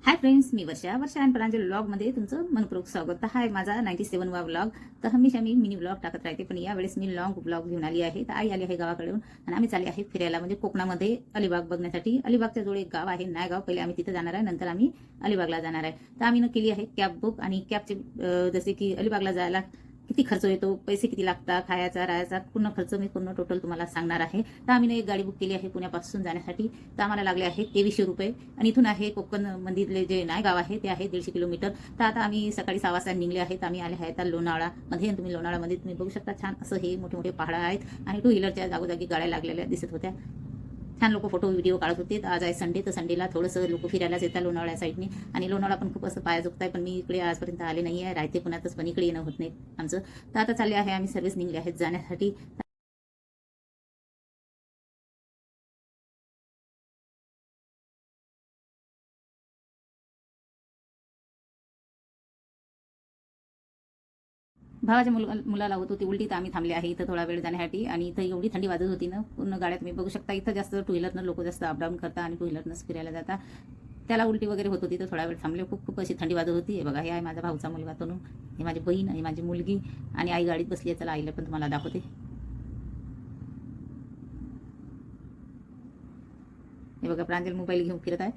Hi friends, मी वर्षा आणि प्रांजल व्लॉगमध्ये तुमचं मनपूर्वक स्वागत. तर हाय माझा 97वा व्लॉग. तर हमेशा मी मिनी व्लॉग टाकत राहते, पण यावेळेस मी लॉंग व्लॉग घेऊन आली आहे. तर आई आली आहे गावाकडून आणि आम्ही चालले आहे फिरायला, म्हणजे कोकणामध्ये अलिबाग बघण्यासाठी. अलिबागच्या जवळ एक गाव आहे नायगाव. पहिले आम्ही तिथे जाणार आहे, नंतर आम्ही अलिबागला जाणार आहे. तर आम्ही केली आहे कॅब बुक, आणि कॅबचे जसे की अलिबागला जायला किती खर्च येतो, पैसे किती लागतात, खायचा राहायचा पूर्ण खर्च मी पूर्ण टोटल तुम्हाला सांगणार आहे. तर आम्ही एक गाडी बुक केली आहे पुण्यापासून जाण्यासाठी. तर आम्हाला लागले आहे 2300 रुपये, आणि इथून आहे कोकण मंदिरले जे नायगाव आहे ते आहे 150 किलोमीटर. तर आता आम्ही सकाळी 6 वाजता निघले आहेत. आम्ही आले आहेत लोणावळामध्ये. तुम्ही लोणावळामध्ये तुम्ही बघू शकता, छान असं हे मोठे मोठे पहाड आहेत आणि टू व्हीलरच्या जागोजागी गाड्या लागलेल्या दिसत होत्या. छान लोक फोटो व्हिडिओ काढत होते. आज आहे संडे, तर संडेला थोडंसं लोक फिरायलाच येतात लोणावळ्या साईडने. आणि लोणावळा पण खूप असं पायाजोगत आहे, पण मी इकडे आजपर्यंत आले नाही आहे. राहते पुण्यातच, पण इकडे येणं होत नाही आमचं. तर आता चालले आहे आम्ही सर्वच निघले आहेत जाण्यासाठी. भावाच्या मुलाला होत होती उलटी, तर आम्ही थांबले आहे इथं थोडा वेळ जाण्यासाठी. आणि इथं एवढी थंडी वाजत होती ना, पूर्ण गाड्या तुम्ही बघू शकता. इथं जास्त टू व्हीलरनं लोक जास्त अपडाऊन करतात आणि टू व्हीलरनंच फिरायला जातात. त्याला उलटी वगैरे होत होती, तर थोडा वेळ थांबले. खूप खूप अशी थंडी वाजत होती. हे बघा, हे आहे माझा भाऊचा मुलगा तनू, हे माझी बहीण आणि माझी मुलगी, आणि आई गाडीत बसली आहे. चला आईला पण तुम्हाला दाखवते. हे बघा, प्रांजल मोबाईल घेऊन फिरत आहे.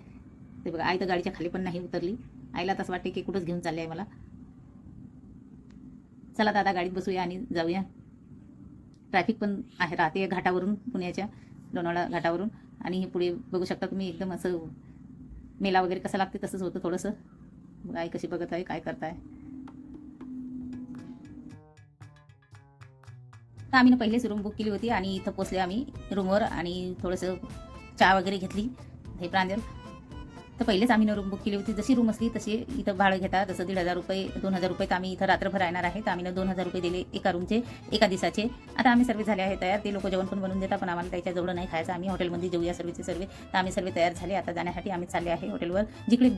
ते बघा, आई तर गाडीच्या खाली पण नाही उतरली. आईला तसं वाटते की कुठंच घेऊन चालले आहे मला. चला दादा, गाडीत बसूया आणि जाऊया. ट्रॅफिक पण आहे, राहते घाटावरून, पुण्याच्या लोणावळा घाटावरून. आणि हे पुढे बघू शकता तुम्ही, एकदम असं मेला वगैरे कसं लागते तसंच होतं थोडंसं. आई कशी बघत आहे, काय करताय. तर आम्ही पहिलेच रूम बुक केली होती आणि इथं पोचले आम्ही रूमवर, आणि थोडंसं चहा वगैरे घेतली. हे प्रांजल, तर पहिलेच आम्ही रूम बुक केली होती. जशी रूम असली तशी इथं भाडं घेतात. जसं 1,500 रुपये 2,000 रुपये. तर आम्ही इथं रात्रभर राहणार आहे. तर आम्ही 2,000 रुपये दिले एका रूमचे, एका दिवसाचे. आता आम्ही सर्व झाले आहे तयार. ते लोक जेवण पण बनवून देतात, पण आम्हाला त्याच्याजवळ नाही खायचं. आम्ही हॉटेलमध्ये जेऊया सर्वचे सर्व. तर आम्ही सर्व तयार झाले. आता जाण्यासाठी आम्ही चालले आहे हॉटेलवर. जिकडे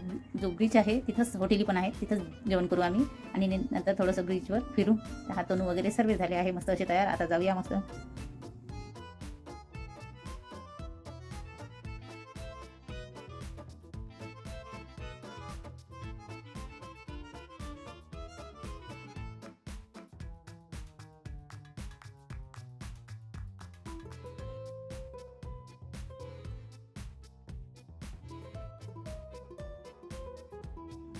जो ब्रिज आहे तिथंच हॉटेली पण आहे, तिथंच जेवण करू आम्ही. आणि नंतर थोडंसं ब्रिजवर फिरू. हातून वगैरे सर्व झाले आहे मस्त असे तयार. आता जाऊया मस्त.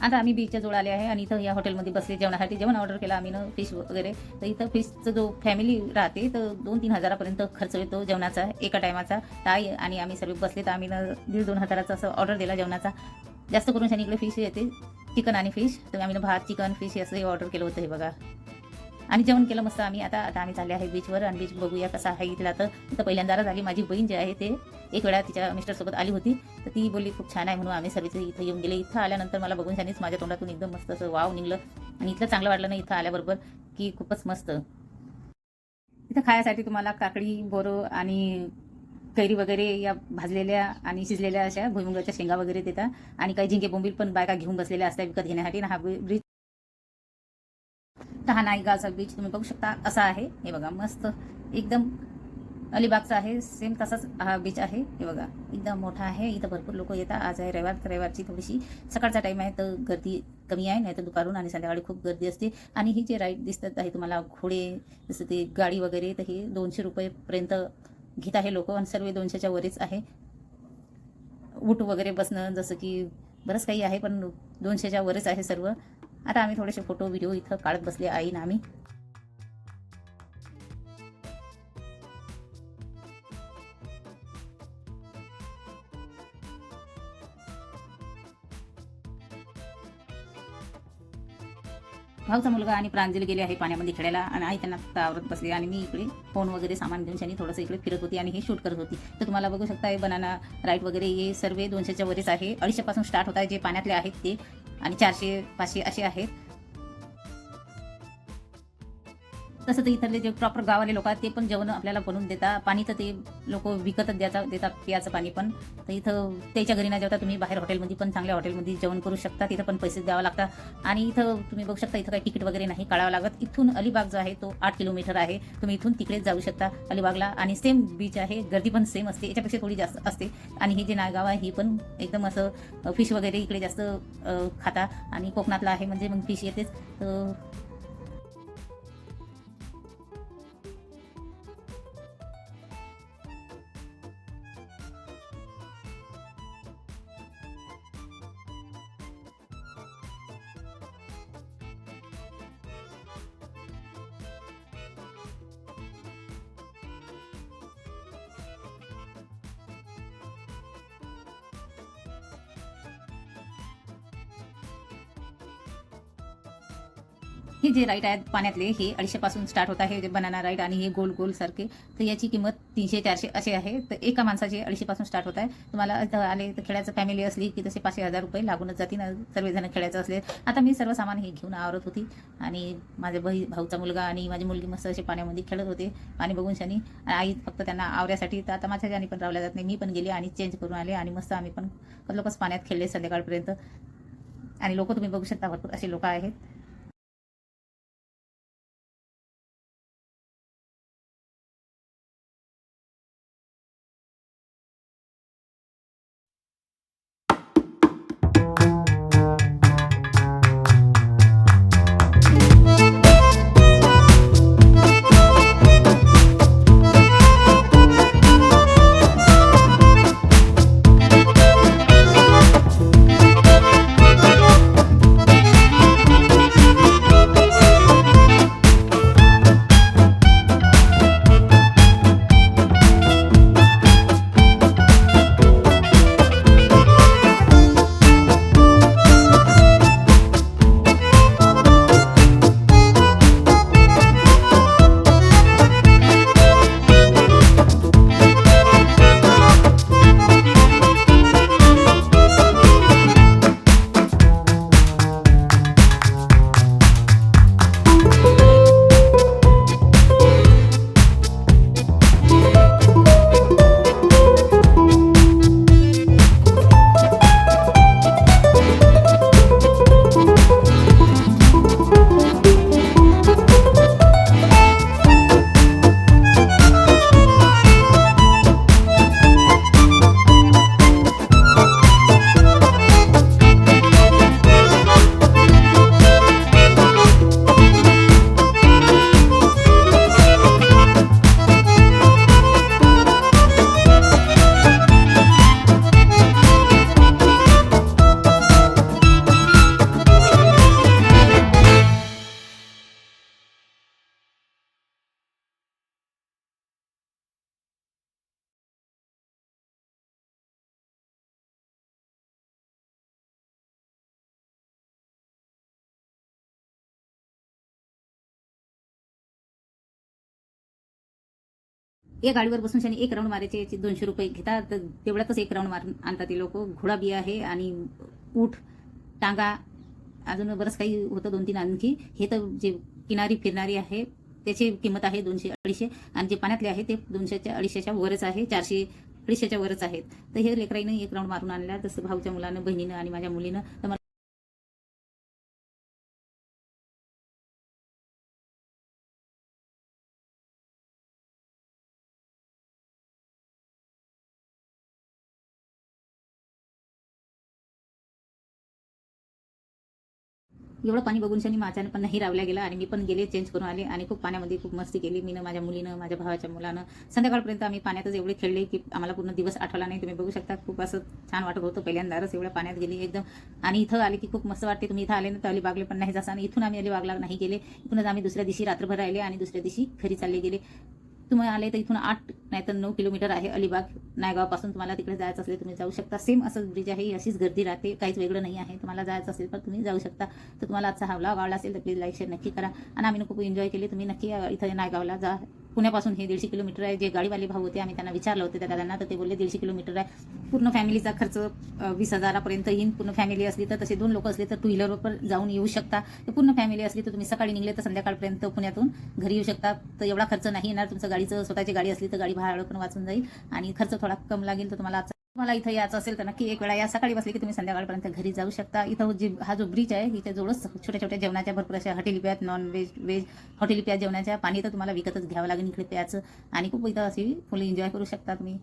आता आम्ही बीचच्या जवळ आले आहे, आणि इथं या हॉटेलमध्ये बसले जेवणासाठी. जेवण ऑर्डर केलं आम्ही ना, फिश वगैरे. तर इथं फिशचं जो फॅमिली राहते तर 2-3 हजारापर्यंत खर्च येतो जेवणाचा एका टायमाचा. तर आणि आम्ही सर्व बसले, तर आम्ही ना 1,500-2 हजाराचा असं ऑर्डर दिला जेवणाचा. जास्त करून इकडे फिश येते, चिकन आणि फिश. तर आम्ही भात, चिकन, फिश असं ऑर्डर केलं होतं. हे बघा, आणि जेवण केलं मस्त आम्ही. आता आता आम्ही चालले आहे बीचवर, आणि बीच बघूया कसा आहे इथला. तर इथं पहिल्यांदाच आली. माझी बहीण जे आहे ते एक वेळा तिच्या मिस्टरसोबत आली होती, तर ती बोलली खूप छान आहे म्हणून. आम्ही सर्वचे इथं येऊन गेले. इथं आल्यानंतर मला बघून शानीच माझ्या तोंडातून एकदम मस्त असं वाव निघलं, आणि इथलं चांगलं वाटलं ना इथं आल्याबरोबर, की खूपच मस्त. इथं खायासाठी तुम्हाला काकडी, बोरं आणि कैरी वगैरे या भाजलेल्या आणि शिजलेल्या अशा भुईमुगाच्या शेंगा वगैरे देतात. आणि काही झिंगे बोंबील पण बायका घेऊन बसलेल्या असतात विकत घेण्यासाठी. ना हा ब्रिज, तर हा नायगावचा बीच तुम्ही बघू शकता असा आहे. हे बघा, मस्त एकदम अलिबागचा आहे, सेम तसाच हा बीच आहे. हे बघा, एकदम मोठा आहे. इथं भरपूर लोक येतात. आज आहे रविवार, तर रविवारची थोडीशी सकाळचा टाईम आहे, तर गर्दी कमी आहे. नाही तर दुपारून आणि संध्याकाळी खूप गर्दी असते. आणि ही जे राईड दिसतात आहे तुम्हाला, घोडे जसं ते गाडी वगैरे, तर हे 200 रुपयेपर्यंत घेत आहे लोक, आणि सर्व 200च्या वरच आहे. उठ वगैरे बसणं जसं की बरंच काही आहे, पण 200च्या वरच आहे सर्व. आता आम्ही थोडेसे फोटो व्हिडिओ इथं काढत बसले आई ना आम्ही. भाऊचा मुलगा आणि प्रांजली गेले आहे पाण्यामध्ये खेळायला, आणि आई त्यांना आवरत बसली, आणि मी इकडे फोन वगैरे सामान घेऊन शानी थोडंसं इकडे फिरत होती आणि हे शूट करत होती. तर तुम्हाला बघू शकता, बनाना राईट वगैरे हे सर्व 200च्या वरच आहे. 250 पासून स्टार्ट होत आहे जे पाण्यातले आहेत ते, आणि 400-500 असे आहेत. तसं तर इथले जे प्रॉपर गावाले लोक आहेत ते पण जेवण आपल्याला बनवून देतात. पाणी तर ते लोक विकतच देतात पियाचं पाणी पण. तर इथं त्याच्या घरी न जेवता तुम्ही बाहेर हॉटेलमध्ये पण चांगल्या हॉटेलमध्ये जेवण करू शकता. तिथं पण पैसे द्यावं लागतात आणि इथं तुम्ही बघू शकता इथं काही तिकीट वगैरे नाही काढावं लागत. इथून अलिबाग जो आहे तो 8 किलोमीटर आहे. तुम्ही इथून तिकडेच जाऊ शकता अलिबागला आणि सेम बीच आहे. गर्दी पण सेम असते, याच्यापेक्षा थोडी जास्त असते. आणि हे जे नायगाव आहे ही पण एकदम असं फिश वगैरे इकडे जास्त खाता आणि कोकणातला आहे म्हणजे मग फिश येतेच. हे जे राईड आहेत पाण्यातले हे 250 पासून स्टार्ट होत आहे, जे बनाना राईड आणि हे गोल गोल सारखे. तर याची किंमत 300-400 असे आहे. तर एका माणसाचे 250 पासून स्टार्ट होत आहे. तुम्हाला इथं आले तर खेळायचं फॅमिली असली की तसे 500-1000 रुपये लागूनच जातील सर्वजण खेळायचं असले. आता मी सर्व सामान हे घेऊन आवरत होती आणि माझे भाऊचा मुलगा आणि माझी मुलगी मस्त असे पाण्यामध्ये खेळत होते. पाणी बघून शनी आई फक्त त्यांना आवऱ्यासाठी. तर आता माझ्या जाणी पण रावल्या जात नाही. मी पण गेली आणि चेंज करून आले आणि मस्त आम्ही पण लोकच पाण्यात खेळले संध्याकाळपर्यंत. आणि लोक तुम्ही बघू शकता भरपूर असे लोक आहेत. एक गाडीवर बसून शनी एक राऊंड मारायचे याचे 200 रुपये घेतात. तर तेवढ्यातच एक राऊंड मारून आणतात ते लोक. घोडा बी आहे आणि ऊठ टांगा अजून बरंच काही होतं 2-3 आणखी. हे तर जे किनारी फिरणारी आहे त्याची किंमत आहे 200-250 आणि जे पाण्यातले आहे ते 200-250च्या वरच आहे. 400-250च्या वरच आहेत. तर हे लेकराईनं एक राऊंड मारून आणल्या जसं भाऊच्या मुलानं बहिणीनं आणि माझ्या मुलीनं. तर एवढं पाणी बघून शनी माझ्यानं पण नाही रावल्या गेला आणि मी पण गेले चेंज करून आले आणि खूप पाण्यामध्ये खूप मस्ती केली मीनं माझ्या मुलीनं माझ्या भावाच्या मुलानं. संध्याकाळपर्यंत आम्ही पाण्यातच एवढे खेळले की आम्हाला पूर्ण दिवस आठवला नाही. तुम्ही बघू शकता खूप असं छान वाटत होतं. पहिल्यांदाच एवढ्या पाण्यात गेली एकदम. आणि इथं आले की खूप मस्त वाटते. तुम्ही इथं आले ना तर अलिबागले पण नाही जासा आणि इथून आम्ही अलिबागला नाही गेले. इथूनच आम्ही दुसऱ्या दिवशी रात्रभर राहिले आणि दुसऱ्या दिवशी घरी चालले गेले. तुम्ही आले तर इथून 8 नाही तर 9 किलोमीटर आहे अलिबाग. नायगावपासून तुम्हाला तिकडे जायचं असेल तुम्ही जाऊ शकता. सेम असंच ब्रिज आहे, अशीच गर्दी राहते, काहीच वेगळं नाही आहे. तुम्हाला जायचं असेल तर तुम्ही जाऊ शकता. तर तुम्हाला आजचा हा व्लॉग आवडला असेल तर प्लीज लाईक शेअर नक्की करा आणि आम्ही खूप एन्जॉय केले. तुम्ही नक्की इथं नायगावला जा. पुण्यापासून हे 150 किलोमीटर आहे. जे गाडीवाले भाऊ होते आम्ही त्यांना विचारलं होतं त्या दादांना, तर ते बोलले 150 किलोमीटर आहे. पूर्ण फॅमिलीचा खर्च 20,000पर्यंत येईन. पूर्ण फॅमिली असली तर, तसे 2 लोक असले तर 2 व्हीलरवर पण जाऊन येऊ शकता. तर पूर्ण फॅमिली असली तर तुम्ही सकाळी निघले तर संध्याकाळपर्यंत पुण्यातून घरी येऊ शकता. तर एवढा खर्च नाही येणार. तुमचं गाडीचं स्वतःची गाडी असली तर गाडी भाडं पण वाचून जाईल आणि खर्च थोडा कम लागेल. तर तुम्हाला इथं यायचं असेल तर नक्की एक वेळा या. सकाळी बसली की तुम्ही संध्याकाळपर्यंत घरी जाऊ शकता. इथं हा जो ब्रिज आहे इथे जवळच छोट्या छोट्या जेवणाच्या भरपूर अशा हॉटेली प्यात, नॉन व्हेज हॉटेली प्यात जेवणाच्या. पाणी तर तुम्हाला विकतच घ्यावं लागेल इकडे प्यायचं आणि खूप इथं अशी फुल एन्जॉय करू शकता तुम्ही.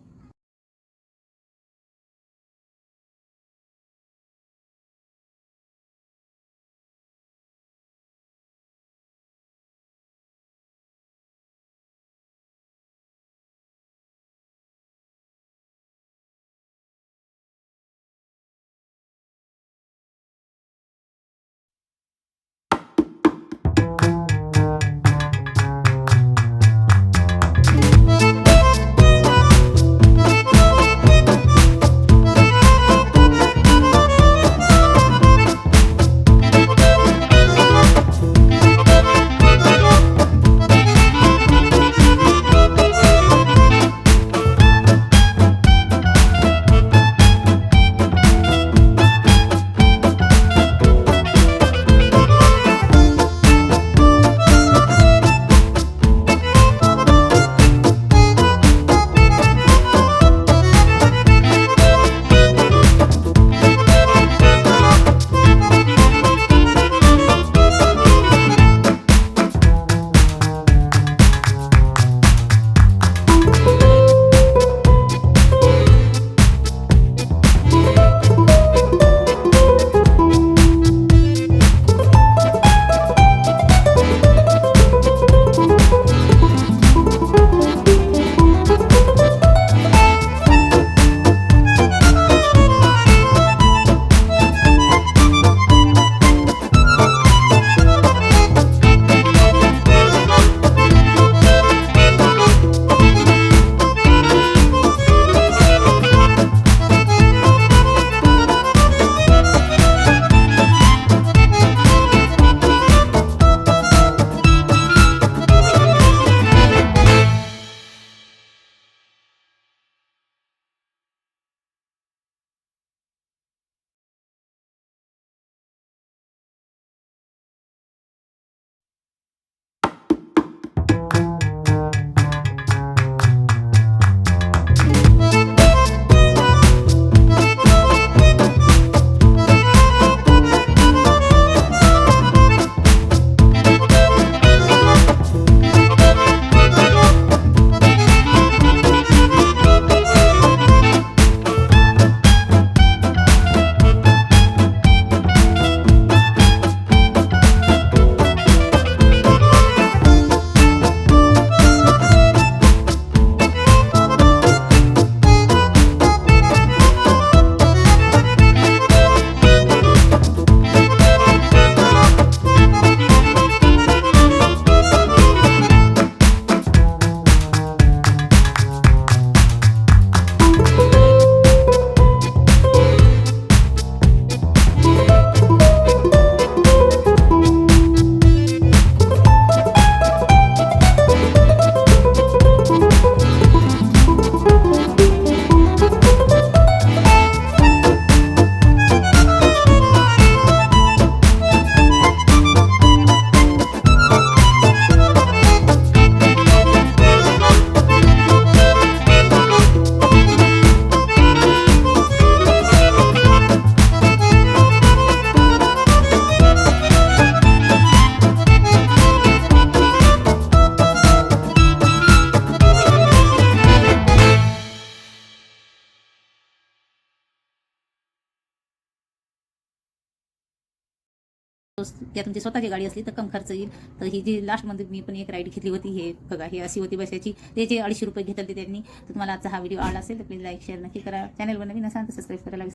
त्या तुमची स्वतःची गाडी असली तर कम खर्च येईल. तर ही जी लास्टमध्ये मी पण एक राईड घेतली होती, हे बघा ही अशी होती बसायची. त्याचे 250 रुपये घेतले त्यांनी. तर तुम्हाला आजचा हा व्हिडिओ आवडला असेल तर प्लीज लाईक शेअर नक्की करा. चॅनलवर नवीन असाल तर सबस्क्राईब करायला